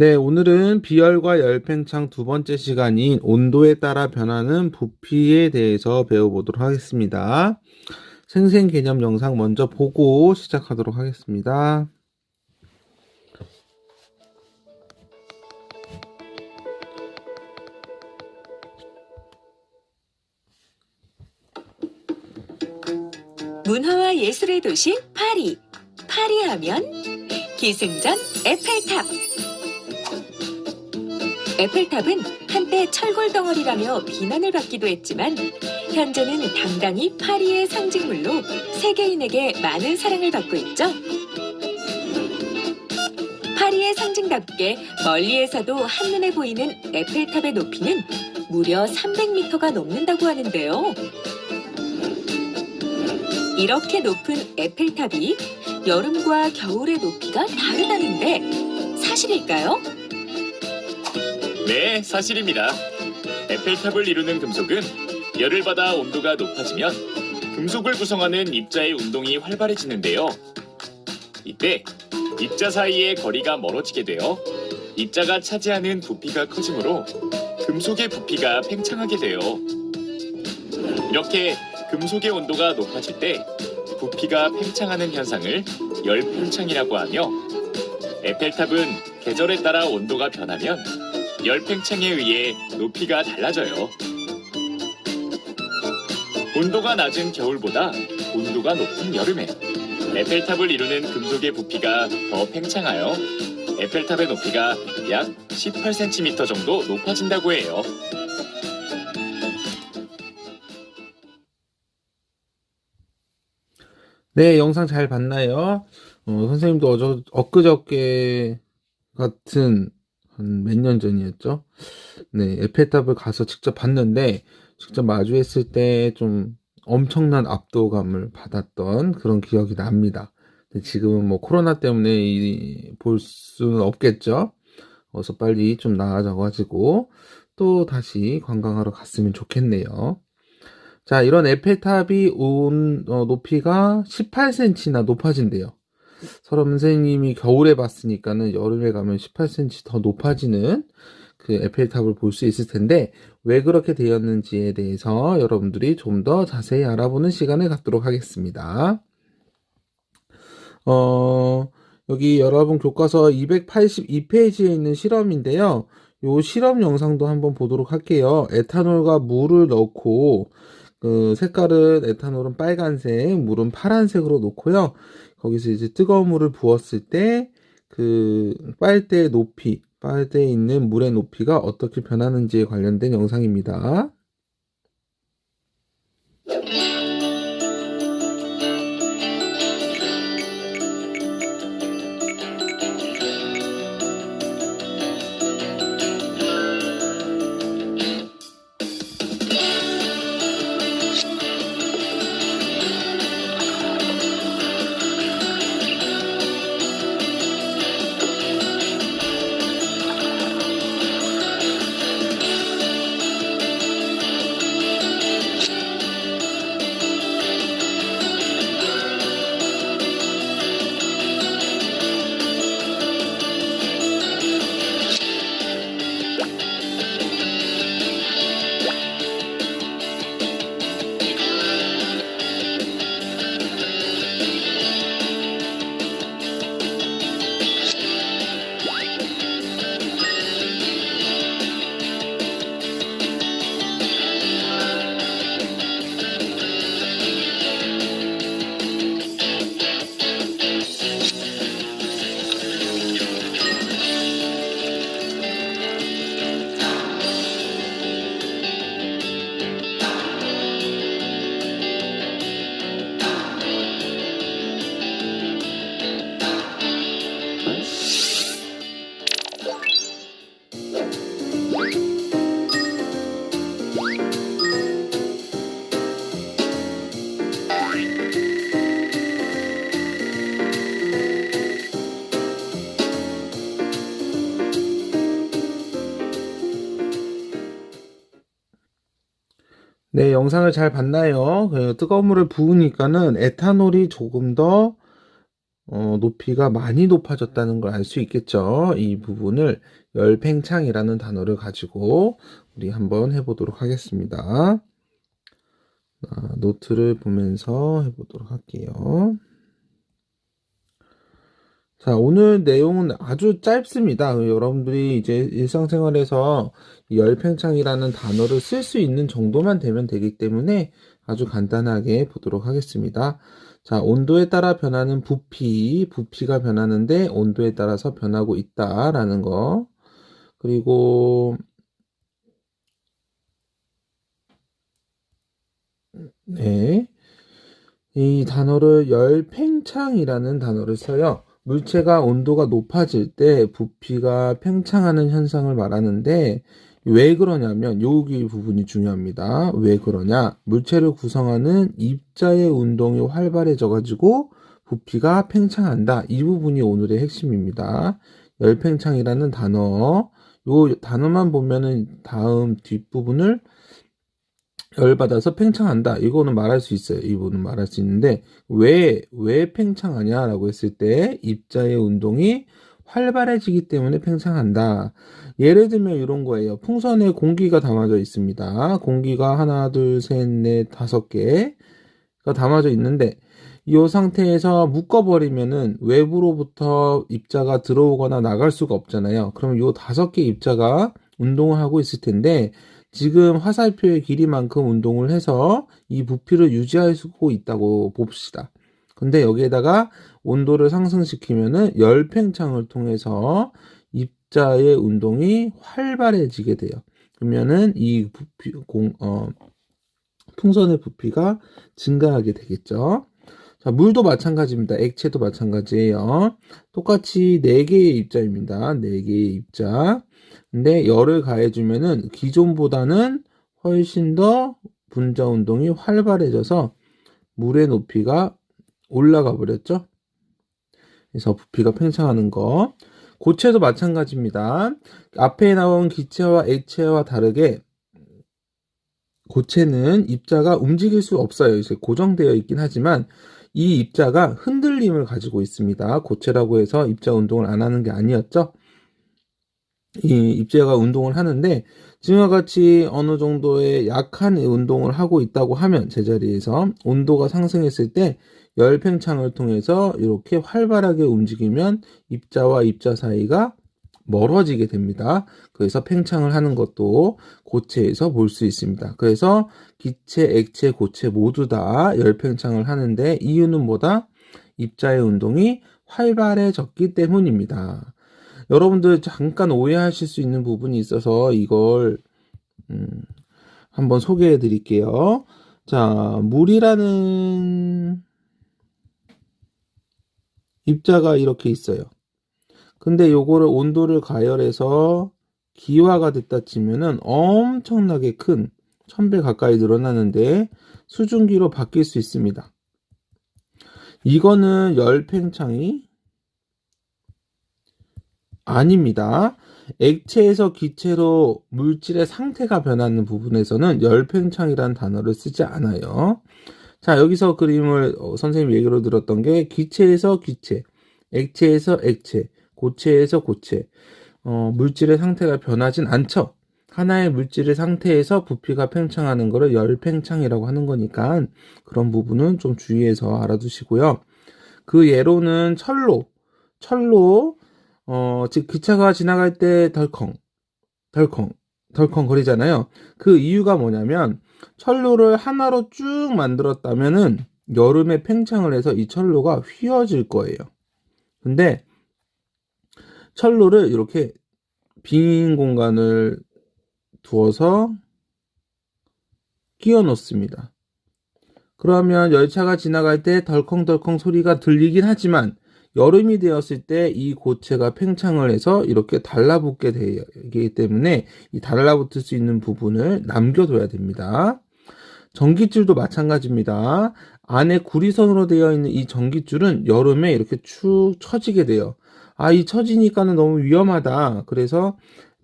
네, 오늘은 비열과 열팽창 두 번째 시간인 온도에 따라 변하는 부피에 대해서 배워보도록 하겠습니다. 생생 개념 영상 먼저 보고 시작하도록 하겠습니다. 문화와 예술의 도시 파리. 파리하면 기승전 에펠탑. 에펠탑은 한때 철골 덩어리라며 비난을 받기도 했지만 현재는 당당히 파리의 상징물로 세계인에게 많은 사랑을 받고 있죠. 파리의 상징답게 멀리에서도 한눈에 보이는 에펠탑의 높이는 무려 300m가 넘는다고 하는데요. 이렇게 높은 에펠탑이 여름과 겨울의 높이가 다르다는데 사실일까요? 네, 사실입니다. 에펠탑을 이루는 금속은 열을 받아 온도가 높아지면 금속을 구성하는 입자의 운동이 활발해지는데요. 이때 입자 사이의 거리가 멀어지게 되어 입자가 차지하는 부피가 커지므로 금속의 부피가 팽창하게 돼요. 이렇게 금속의 온도가 높아질 때 부피가 팽창하는 현상을 열팽창이라고 하며, 에펠탑은 계절에 따라 온도가 변하면 열팽창에 의해 높이가 달라져요. 온도가 낮은 겨울보다 온도가 높은 여름에 에펠탑을 이루는 금속의 부피가 더 팽창하여 에펠탑의 높이가 약 18cm 정도 높아진다고 해요. 네, 영상 잘 봤나요? 선생님도 엊그저께 같은 한 몇 년 전이었죠? 네, 에펠탑을 가서 직접 봤는데 직접 마주했을 때 좀 엄청난 압도감을 받았던 그런 기억이 납니다. 근데 지금은 뭐 코로나 때문에 볼 수는 없겠죠? 어서 빨리 좀 나아져가지고 또 다시 관광하러 갔으면 좋겠네요. 자, 이런 에펠탑이 높이가 18cm나 높아진대요. 선생님이 겨울에 봤으니까는 여름에 가면 18cm 더 높아지는 그 에펠탑을 볼 수 있을 텐데, 왜 그렇게 되었는지에 대해서 여러분들이 좀 더 자세히 알아보는 시간을 갖도록 하겠습니다. 여기 여러분 교과서 282페이지에 있는 실험인데요. 요 실험 영상도 한번 보도록 할게요. 에탄올과 물을 넣고, 그 색깔은 에탄올은 빨간색, 물은 파란색으로 놓고요. 거기서 이제 뜨거운 물을 부었을 때 그 빨대의 높이, 빨대에 있는 물의 높이가 어떻게 변하는지에 관련된 영상입니다. 네, 영상을 잘 봤나요? 뜨거운 물을 부으니까는 에탄올이 조금 더 높이가 많이 높아졌다는 걸 알 수 있겠죠. 이 부분을 열팽창이라는 단어를 가지고 우리 한번 해보도록 하겠습니다. 노트를 보면서 해보도록 할게요. 자, 오늘 내용은 아주 짧습니다. 여러분들이 이제 일상생활에서 이 열팽창이라는 단어를 쓸 수 있는 정도만 되면 되기 때문에 아주 간단하게 보도록 하겠습니다. 자, 온도에 따라 변하는 부피가 변하는데 온도에 따라서 변하고 있다라는 거. 그리고 네, 이 단어를 열팽창이라는 단어를 써요. 물체가 온도가 높아질 때 부피가 팽창하는 현상을 말하는데 왜 그러냐면 여기 부분이 중요합니다. 왜 그러냐? 물체를 구성하는 입자의 운동이 활발해져 가지고 부피가 팽창한다. 이 부분이 오늘의 핵심입니다. 열팽창이라는 단어. 요 단어만 보면은 다음 뒷부분을 열받아서 팽창한다. 이거는 말할 수 있어요. 이 부분은 말할 수 있는데 왜 팽창하냐 라고 했을 때 입자의 운동이 활발해지기 때문에 팽창한다. 예를 들면 이런 거예요. 풍선에 공기가 담아져 있습니다. 공기가 하나, 둘, 셋, 넷, 5개가 담아져 있는데 이 상태에서 묶어버리면은 외부로부터 입자가 들어오거나 나갈 수가 없잖아요. 그럼 이 5개 입자가 운동을 하고 있을 텐데 지금 화살표의 길이만큼 운동을 해서 이 부피를 유지하고 있다고 봅시다. 근데 여기에다가 온도를 상승시키면은 열팽창을 통해서 입자의 운동이 활발해지게 돼요. 그러면은 이 풍선의 부피가 증가하게 되겠죠. 자, 물도 마찬가지입니다. 액체도 마찬가지예요. 똑같이 4개의 입자입니다. 4개의 입자. 근데 열을 가해주면은 기존보다는 훨씬 더 분자 운동이 활발해져서 물의 높이가 올라가 버렸죠. 그래서 부피가 팽창하는 거. 고체도 마찬가지입니다. 앞에 나온 기체와 액체와 다르게 고체는 입자가 움직일 수 없어요. 이제 고정되어 있긴 하지만 이 입자가 흔들림을 가지고 있습니다. 고체라고 해서 입자 운동을 안 하는 게 아니었죠. 이 입자가 운동을 하는데 지금과 같이 어느 정도의 약한 운동을 하고 있다고 하면 제자리에서 온도가 상승했을 때 열팽창을 통해서 이렇게 활발하게 움직이면 입자와 입자 사이가 멀어지게 됩니다. 그래서 팽창을 하는 것도 고체에서 볼 수 있습니다. 그래서 기체, 액체, 고체 모두 다 열팽창을 하는데 이유는 뭐다? 입자의 운동이 활발해졌기 때문입니다. 여러분들 잠깐 오해하실 수 있는 부분이 있어서 이걸 한번 소개해 드릴게요. 자, 물이라는 입자가 이렇게 있어요. 근데 요거를 온도를 가열해서 기화가 됐다 치면은 엄청나게 큰 1000배 가까이 늘어나는데 수증기로 바뀔 수 있습니다. 이거는 열팽창이 아닙니다. 액체에서 기체로 물질의 상태가 변하는 부분에서는 열팽창이라는 단어를 쓰지 않아요. 자, 여기서 그림을 선생님 얘기로 들었던 게 기체에서 기체, 액체에서 액체, 고체에서 고체, 물질의 상태가 변하진 않죠. 하나의 물질의 상태에서 부피가 팽창하는 것을 열팽창이라고 하는 거니까 그런 부분은 좀 주의해서 알아두시고요. 그 예로는 철로, 즉 기차가 지나갈 때 덜컹 거리잖아요. 그 이유가 뭐냐면 철로를 하나로 쭉 만들었다면은 여름에 팽창을 해서 이 철로가 휘어질 거예요. 근데 철로를 이렇게 빈 공간을 두어서 끼워 놓습니다. 그러면 열차가 지나갈 때 덜컹덜컹 소리가 들리긴 하지만 여름이 되었을 때 이 고체가 팽창을 해서 이렇게 달라붙게 되기 때문에 이 달라붙을 수 있는 부분을 남겨둬야 됩니다. 전깃줄도 마찬가지입니다. 안에 구리선으로 되어 있는 이 전깃줄은 여름에 이렇게 축 처지게 돼요. 이 처지니까는 너무 위험하다. 그래서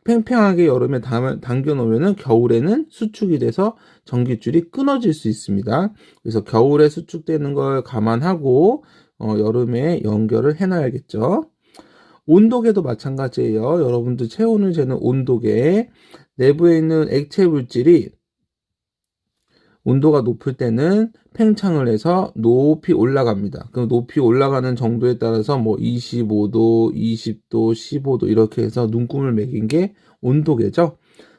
팽팽하게 여름에 당겨 놓으면 겨울에는 수축이 돼서 전깃줄이 끊어질 수 있습니다. 그래서 겨울에 수축되는 걸 감안하고 여름에 연결을 해놔야겠죠. 온도계도 마찬가지예요. 여러분들 체온을 재는 온도계, 내부에 있는 액체 물질이 온도가 높을 때는 팽창을 해서 높이 올라갑니다. 그 높이 올라가는 정도에 따라서 뭐 25도, 20도, 15도 이렇게 해서 눈금을 매긴 게 온도계죠.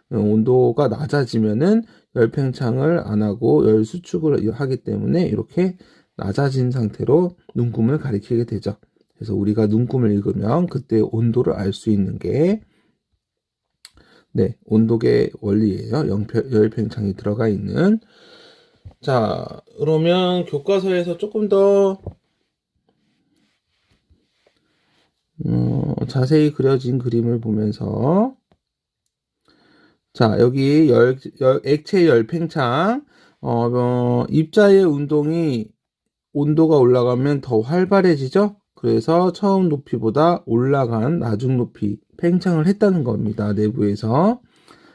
온도가 낮아지면은 열 팽창을 안 하고 열 수축을 하기 때문에 이렇게 낮아진 상태로 눈금을 가리키게 되죠. 그래서 우리가 눈금을 읽으면 그때 온도를 알 수 있는 게 온도계 원리예요. 열 팽창이 들어가 있는. 자, 그러면 교과서에서 조금 더 자세히 그려진 그림을 보면서 자, 여기 액체 열 팽창 입자의 운동이 온도가 올라가면 더 활발해지죠. 그래서 처음 높이보다 올라간 나중 높이 팽창을 했다는 겁니다. 내부에서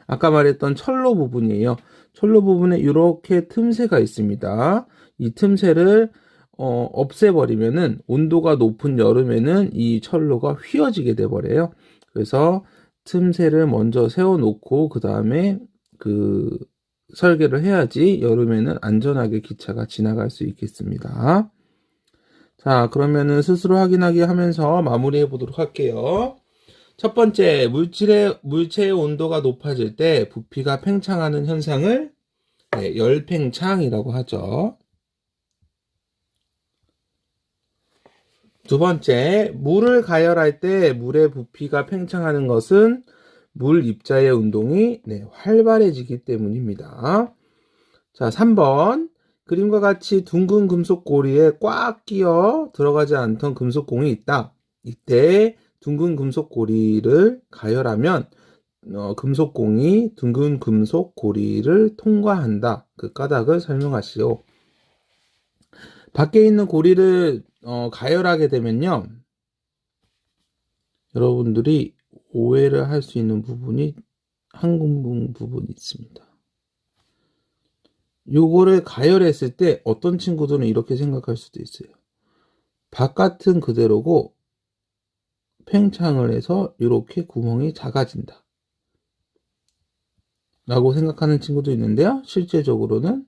아까 말했던 철로 부분이에요. 철로 부분에 이렇게 틈새가 있습니다. 이 틈새를 없애버리면은 온도가 높은 여름에는 이 철로가 휘어지게 돼 버려요. 그래서 틈새를 먼저 세워놓고 그 다음에 그 설계를 해야지 여름에는 안전하게 기차가 지나갈 수 있겠습니다. 자, 그러면은 스스로 확인하기 하면서 마무리해 보도록 할게요. 첫 번째, 물체의 온도가 높아질 때 부피가 팽창하는 현상을 열팽창이라고 하죠. 두 번째, 물을 가열할 때 물의 부피가 팽창하는 것은 물 입자의 운동이 활발해지기 때문입니다. 자, 3번. 그림과 같이 둥근 금속 고리에 꽉 끼어 들어가지 않던 금속공이 있다. 이때 둥근 금속 고리를 가열하면 금속공이 둥근 금속 고리를 통과한다. 그 까닭을 설명하시오. 밖에 있는 고리를 가열하게 되면요, 여러분들이 오해를 할 수 있는 부분이 한 부분이 있습니다. 요거를 가열했을 때 어떤 친구들은 이렇게 생각할 수도 있어요. 바깥은 그대로고 팽창을 해서 이렇게 구멍이 작아진다 라고 생각하는 친구도 있는데요. 실제적으로는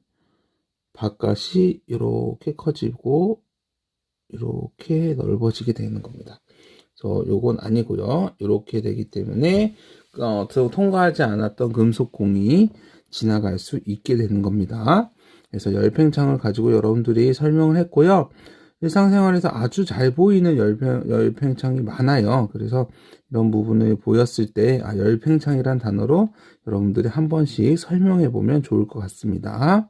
바깥이 이렇게 커지고 이렇게 넓어지게 되는 겁니다. 그래서 요건 아니고요. 이렇게 되기 때문에 통과하지 않았던 금속공이 지나갈 수 있게 되는 겁니다. 그래서 열팽창을 가지고 여러분들이 설명을 했고요. 일상생활에서 아주 잘 보이는 열팽창이 많아요. 그래서 이런 부분을 보였을 때 열팽창이란 단어로 여러분들이 한 번씩 설명해 보면 좋을 것 같습니다.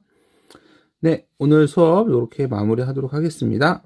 네, 오늘 수업 이렇게 마무리하도록 하겠습니다.